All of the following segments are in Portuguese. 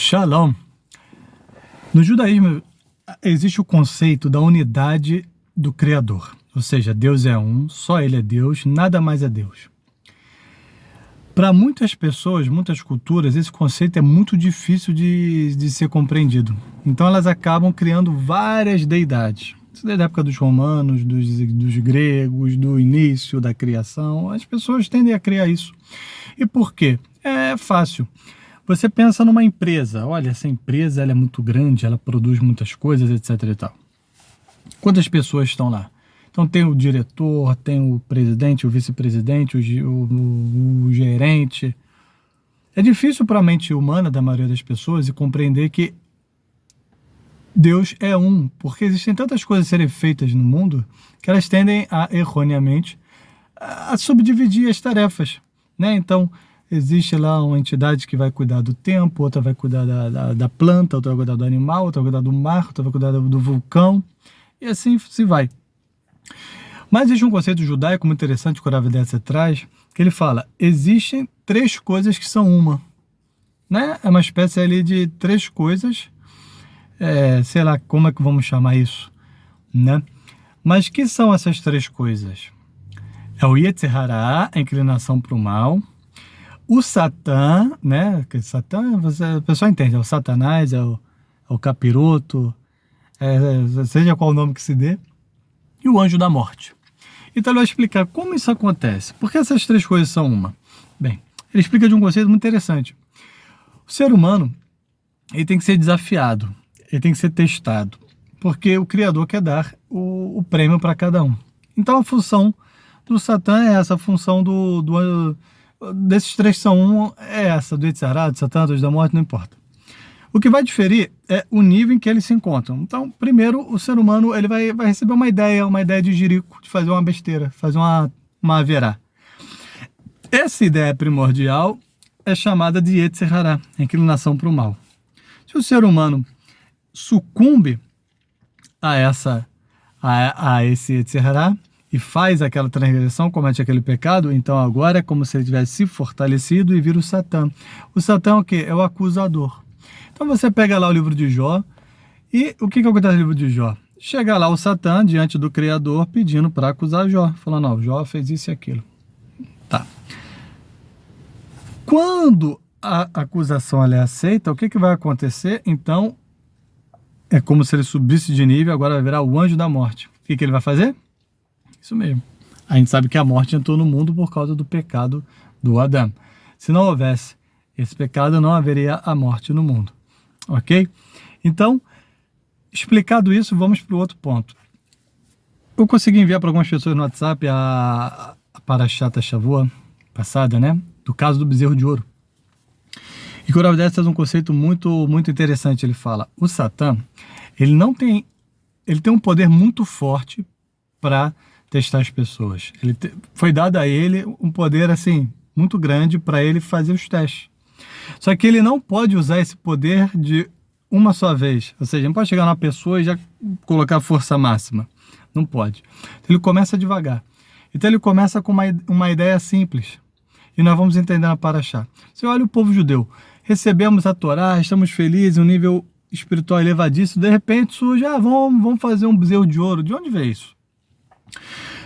Shalom. No judaísmo existe o conceito da unidade do Criador, ou seja, Deus é um, só Ele é Deus, nada mais é Deus. Para muitas pessoas, muitas culturas, esse conceito é muito difícil de ser compreendido. Então elas acabam criando várias deidades. Isso é da época dos romanos, dos gregos, do início da criação. As pessoas tendem a criar isso. E por quê? É fácil. Você pensa numa empresa. Olha, essa empresa ela é muito grande, ela produz muitas coisas, etc. e tal. Quantas pessoas estão lá? Então tem o diretor, tem o presidente, o vice-presidente, o gerente. É difícil para a mente humana da maioria das pessoas compreender que Deus é um, porque existem tantas coisas a serem feitas no mundo que elas tendem a, erroneamente, a subdividir as tarefas, né? Então, existe lá uma entidade que vai cuidar do tempo, outra vai cuidar da planta, outra vai cuidar do animal, outra vai cuidar do mar, outra vai cuidar do vulcão, e assim se vai. Mas existe um conceito judaico muito interessante que o Rav Dessa traz, que ele fala, existem três coisas que são uma, né? É uma espécie ali de três coisas, sei lá como é que vamos chamar isso, né? Mas que são essas três coisas? É o Yetzer Hara, a inclinação para o mal, o Satã, né? Satã, o pessoal entende, é o Satanás, é o capiroto, seja qual o nome que se dê, e o anjo da morte. Então ele vai explicar como isso acontece. Por que essas três coisas são uma? Bem, ele explica de um conceito muito interessante. O ser humano ele tem que ser desafiado, ele tem que ser testado, porque o Criador quer dar o prêmio para cada um. Então a função do Satã é essa, a função desses três são um, é essa, do Yetzer Hara, do Satã, do anjo da morte, não importa. O que vai diferir é o nível em que eles se encontram. Então, primeiro, o ser humano ele vai receber uma ideia de jirico, de fazer uma besteira, fazer uma haverá. Essa ideia primordial é chamada de Yetzer Hara, inclinação para o mal. Se o ser humano sucumbe a esse Yetzer Hara e faz aquela transgressão, comete aquele pecado, então agora é como se ele tivesse se fortalecido e vira o Satã. O Satã é o quê? É o acusador. Então você pega lá o livro de Jó, e o que acontece no livro de Jó? Chega lá o Satã diante do Criador pedindo para acusar Jó, falando, não, Jó fez isso e aquilo. Tá. Quando a acusação ela é aceita, o que vai acontecer? Então, é como se ele subisse de nível, agora vai virar o anjo da morte. O que ele vai fazer? Isso mesmo. A gente sabe que a morte entrou no mundo por causa do pecado do Adão. Se não houvesse esse pecado, não haveria a morte no mundo. Ok? Então, explicado isso, vamos para o outro ponto. Eu consegui enviar para algumas pessoas no WhatsApp a Parashat Shavua passada, né? Do caso do bezerro de ouro. E o Rav Dessa traz um conceito muito, muito interessante. Ele fala, o Satã, ele tem um poder muito forte para testar as pessoas. Foi dado a ele um poder, assim, muito grande para ele fazer os testes. Só que ele não pode usar esse poder de uma só vez. Ou seja, não pode chegar numa pessoa e já colocar força máxima. Não pode. Então, ele começa devagar. Então ele começa com uma ideia simples. E nós vamos entender na Parashá. Você olha o povo judeu. Recebemos a Torá, estamos felizes, um nível espiritual elevadíssimo. De repente surge, vamos fazer um bezerro de ouro. De onde veio isso?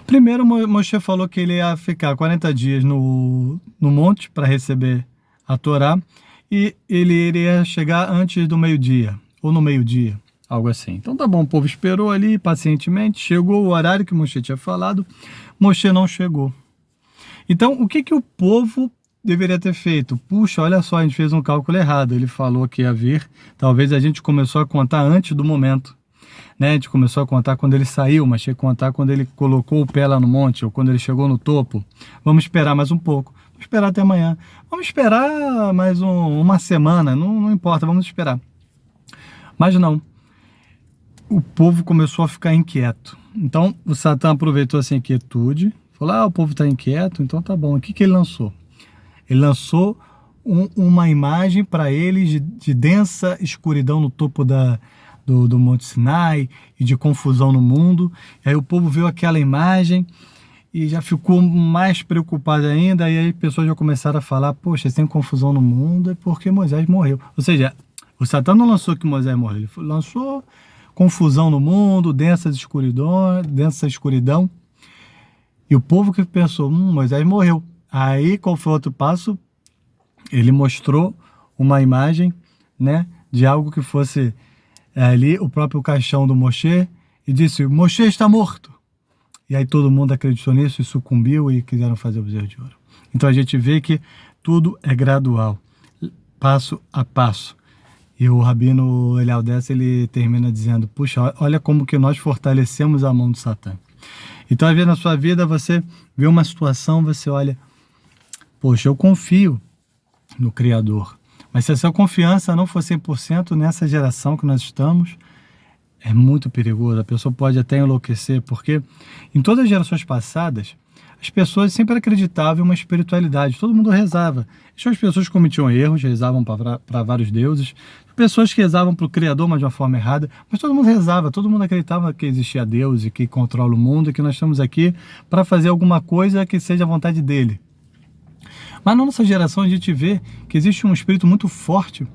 Primeiro, Moshe falou que ele ia ficar 40 dias no monte para receber a Torá, e ele iria chegar antes do meio-dia, ou no meio-dia, algo assim. Então tá bom, o povo esperou ali pacientemente, chegou o horário que Moshe tinha falado, Moshe não chegou. Então, o que o povo deveria ter feito? Puxa, olha só, a gente fez um cálculo errado, ele falou que ia vir, talvez a gente começou a contar antes do momento, né? A gente começou a contar quando ele saiu, mas tinha que contar quando ele colocou o pé lá no monte, ou quando ele chegou no topo. Vamos esperar mais um pouco. Vamos esperar até amanhã. Vamos esperar mais uma semana, não importa, vamos esperar. Mas não. O povo começou a ficar inquieto. Então, o Satã aproveitou essa inquietude, falou, o povo está inquieto, então tá bom. O que ele lançou? Ele lançou uma imagem para eles de densa escuridão no topo do Monte Sinai e de confusão no mundo. E aí o povo viu aquela imagem e já ficou mais preocupado ainda, e aí pessoas já começaram a falar, poxa, se tem confusão no mundo é porque Moisés morreu. Ou seja, O Satã não lançou que Moisés morreu, ele lançou confusão no mundo, densa escuridão. E o povo que pensou, Moisés morreu. Aí, qual foi o outro passo? Ele mostrou uma imagem, né, de algo que fosse ali o próprio caixão do Moshe e disse, Moshe está morto. E aí todo mundo acreditou nisso e sucumbiu e quiseram fazer o bezerro de ouro. Então a gente vê que tudo é gradual, passo a passo. E o Rabino Eliel Dessa, ele termina dizendo, puxa, olha como que nós fortalecemos a mão do Satã. Então, às vezes na sua vida você vê uma situação, você olha, poxa, eu confio no Criador. Mas se a sua confiança não for 100% nessa geração que nós estamos, é muito perigoso. A pessoa pode até enlouquecer, porque em todas as gerações passadas, as pessoas sempre acreditavam em uma espiritualidade. Todo mundo rezava. As pessoas cometiam erros, rezavam para vários deuses. Pessoas que rezavam para o Criador, mas de uma forma errada. Mas todo mundo rezava, todo mundo acreditava que existia Deus e que controla o mundo e que nós estamos aqui para fazer alguma coisa que seja a vontade dele. Mas na nossa geração a gente vê que existe um espírito muito forte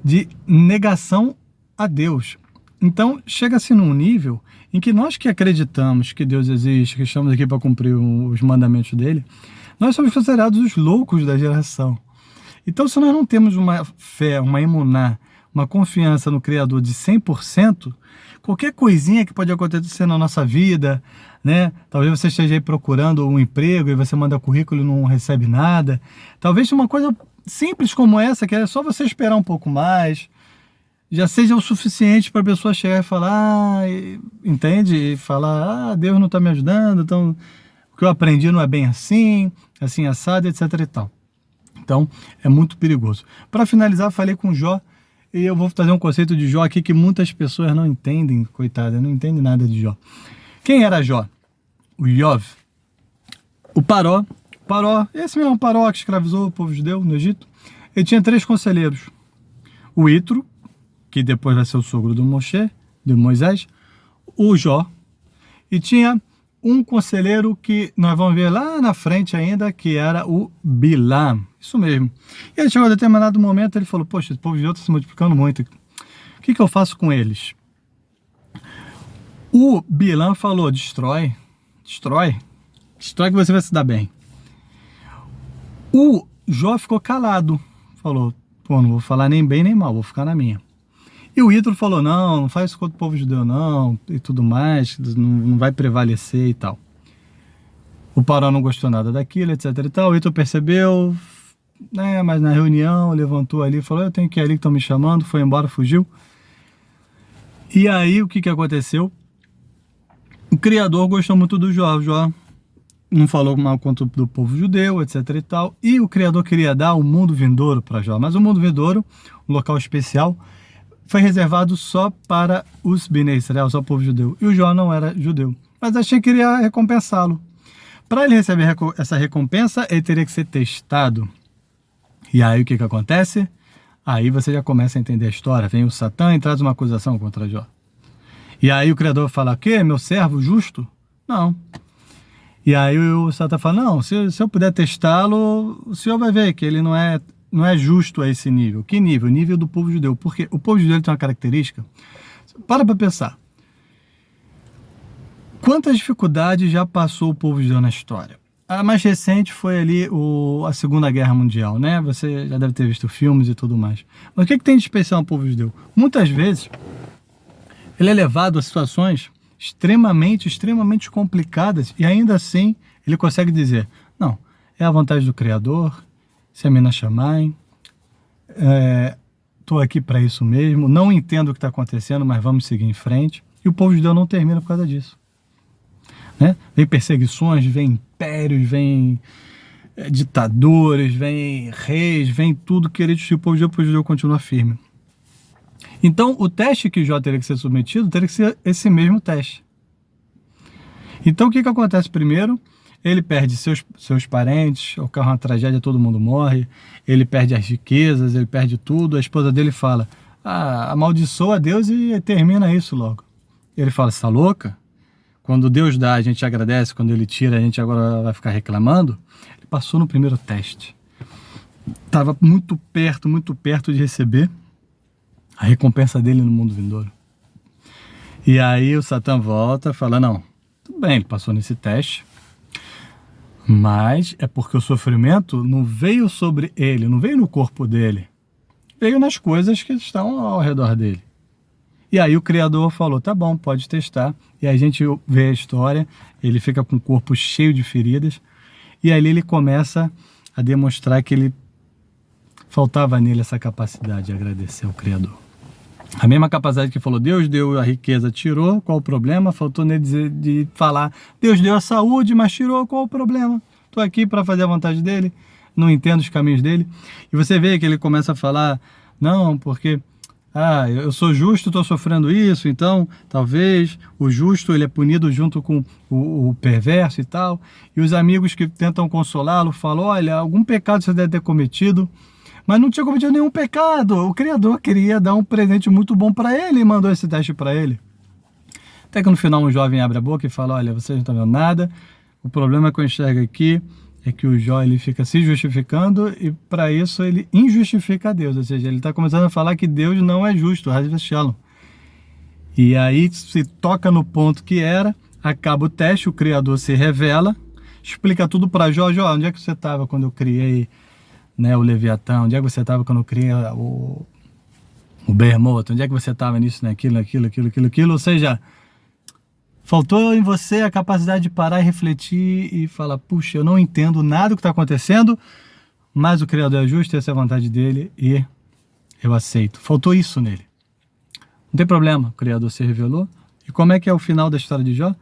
de negação a Deus. Então chega-se num nível em que nós que acreditamos que Deus existe, que estamos aqui para cumprir os mandamentos dele, nós somos considerados os loucos da geração. Então se nós não temos uma fé, uma emuná, uma confiança no Criador de 100%, qualquer coisinha que pode acontecer na nossa vida, né? Talvez você esteja aí procurando um emprego e você manda currículo e não recebe nada. Talvez uma coisa simples como essa, que é só você esperar um pouco mais, já seja o suficiente para a pessoa chegar e falar, entende? E falar, Deus não está me ajudando, então o que eu aprendi não é bem assim assado, etc e tal. Então, é muito perigoso. Para finalizar, falei com Jó, e eu vou trazer um conceito de Jó aqui que muitas pessoas não entendem, coitada, não entendem nada de Jó. Quem era Jó? O Iov. O Paró, esse mesmo Paró que escravizou o povo judeu no Egito, ele tinha 3 conselheiros. O Itro, que depois vai ser o sogro do Moshe, de Moisés, o Jó, e tinha um conselheiro que nós vamos ver lá na frente ainda, que era o Bilam, isso mesmo. E aí chegou a determinado momento, ele falou, poxa, o povo judeu está se multiplicando muito, o que eu faço com eles? O Bilam falou, destrói que você vai se dar bem. O Jó ficou calado, falou, pô, não vou falar nem bem nem mal, vou ficar na minha. E o Ítalo falou, não faz isso contra o povo judeu não, e tudo mais, não vai prevalecer e tal. O Paró não gostou nada daquilo, etc e tal. O Ítalo percebeu, né, mas na reunião levantou ali, falou, eu tenho que ir ali que estão me chamando, foi embora, fugiu. E aí o que aconteceu? O Criador gostou muito do Jó, não falou mal contra do povo judeu, etc e tal. E o Criador queria dar o mundo vindouro para Jó, mas o mundo vindouro, um local especial, foi reservado só para os Bnei Israel, só o povo judeu. E o Jó não era judeu, mas achei que queria recompensá-lo. Para ele receber essa recompensa, ele teria que ser testado. E aí o que acontece? Aí você já começa a entender a história. Vem o Satã e traz uma acusação contra Jó. E aí o Criador fala, o quê? Meu servo justo? Não. E aí o Satã fala, não, se eu puder testá-lo, o senhor vai ver que ele não é justo a esse nível. Que nível? O nível do povo judeu. Porque o povo judeu tem uma característica. Para pensar. Quantas dificuldades já passou o povo judeu na história? A mais recente foi ali a Segunda Guerra Mundial, né? Você já deve ter visto filmes e tudo mais. Mas o que tem de especial no povo judeu? Muitas vezes, ele é levado a situações extremamente complicadas e ainda assim ele consegue dizer, não, é a vontade do Criador, se a mina chamarem, estou aqui para isso mesmo, não entendo o que está acontecendo, mas vamos seguir em frente. E o povo judeu não termina por causa disso. Né? Vem perseguições, vem impérios, vem ditadores, vem reis, vem tudo querer destruir o povo judeu continua firme. Então, o teste que Jó teria que ser submetido, teria que ser esse mesmo teste. Então, o que acontece primeiro? Ele perde seus parentes, ocorre uma tragédia, todo mundo morre, ele perde as riquezas, ele perde tudo, a esposa dele fala, amaldiçoa a Deus e termina isso logo. Ele fala, você está louca? Quando Deus dá, a gente agradece, quando ele tira, a gente agora vai ficar reclamando. Ele passou no primeiro teste. Estava muito perto de receber a recompensa dele no mundo vindouro. E aí o Satã volta e fala, não, tudo bem, ele passou nesse teste, mas é porque o sofrimento não veio sobre ele, não veio no corpo dele, veio nas coisas que estão ao redor dele. E aí o Criador falou, tá bom, pode testar. E aí a gente vê a história, ele fica com o corpo cheio de feridas, e ali ele começa a demonstrar que ele faltava nele essa capacidade de agradecer ao Criador. A mesma capacidade que falou, Deus deu a riqueza, tirou, qual o problema? Faltou nele dizer, de falar, Deus deu a saúde, mas tirou, qual o problema? Estou aqui para fazer a vontade dele, não entendo os caminhos dele. E você vê que ele começa a falar, não, porque eu sou justo, estou sofrendo isso, então talvez o justo ele é punido junto com o perverso e tal. E os amigos que tentam consolá-lo falam, olha, algum pecado você deve ter cometido, mas não tinha cometido nenhum pecado. O Criador queria dar um presente muito bom para ele e mandou esse teste para ele. Até que no final um jovem abre a boca e fala, olha, vocês não estão vendo nada, o problema que eu enxergo aqui é que o Jó ele fica se justificando e para isso ele injustifica a Deus, ou seja, ele está começando a falar que Deus não é justo, Haz Shalom. E aí se toca no ponto que era, acaba o teste, o Criador se revela, explica tudo para Jó, Jó, onde é que você estava quando eu criei, né, o Leviatã, onde é que você estava quando eu criei o Bermoto, onde é que você estava nisso, naquilo, aquilo, ou seja, faltou em você a capacidade de parar e refletir e falar, puxa, eu não entendo nada do que está acontecendo, mas o Criador é justo, essa é a vontade dele e eu aceito. Faltou isso nele. Não tem problema, o Criador se revelou. E como é que é o final da história de Jó?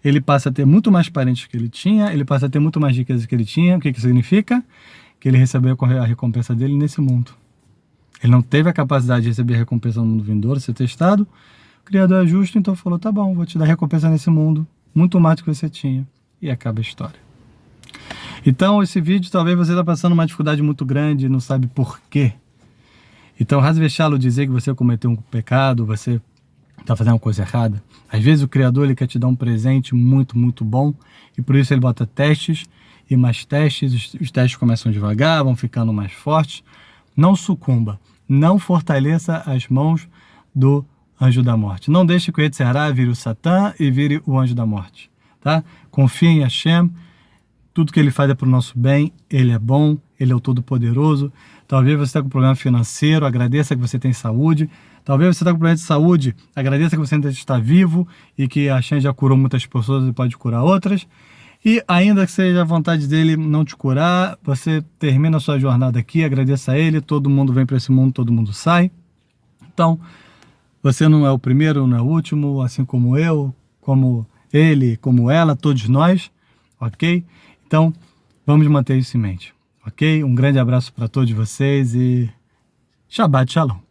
Ele passa a ter muito mais parentes que ele tinha, ele passa a ter muito mais riquezas que ele tinha. O que significa? Que ele recebeu a recompensa dele nesse mundo. Ele não teve a capacidade de receber a recompensa no mundo vindouro, ser testado. O Criador é justo, então falou, tá bom, vou te dar recompensa nesse mundo, muito mais do que você tinha. E acaba a história. Então, esse vídeo, talvez você está passando uma dificuldade muito grande e não sabe por quê. Então, Haz dizer que você cometeu um pecado, você está fazendo uma coisa errada. Às vezes o Criador ele quer te dar um presente muito, muito bom, e por isso ele bota testes, e mais testes, os testes começam devagar, vão ficando mais fortes. Não sucumba, não fortaleça as mãos do anjo da morte. Não deixe que o Yetzirah vire o Satã e vire o anjo da morte. Tá? Confie em Hashem, tudo que ele faz é para o nosso bem, ele é bom, ele é o Todo-Poderoso. Talvez você está com problema financeiro, agradeça que você tem saúde. Talvez você está com problema de saúde, agradeça que você ainda está vivo e que Hashem já curou muitas pessoas e pode curar outras. E ainda que seja a vontade dele não te curar, você termina a sua jornada aqui, agradeça a ele, todo mundo vem para esse mundo, todo mundo sai. Então, você não é o primeiro, não é o último, assim como eu, como ele, como ela, todos nós, ok? Então, vamos manter isso em mente, ok? Um grande abraço para todos vocês e Shabbat Shalom.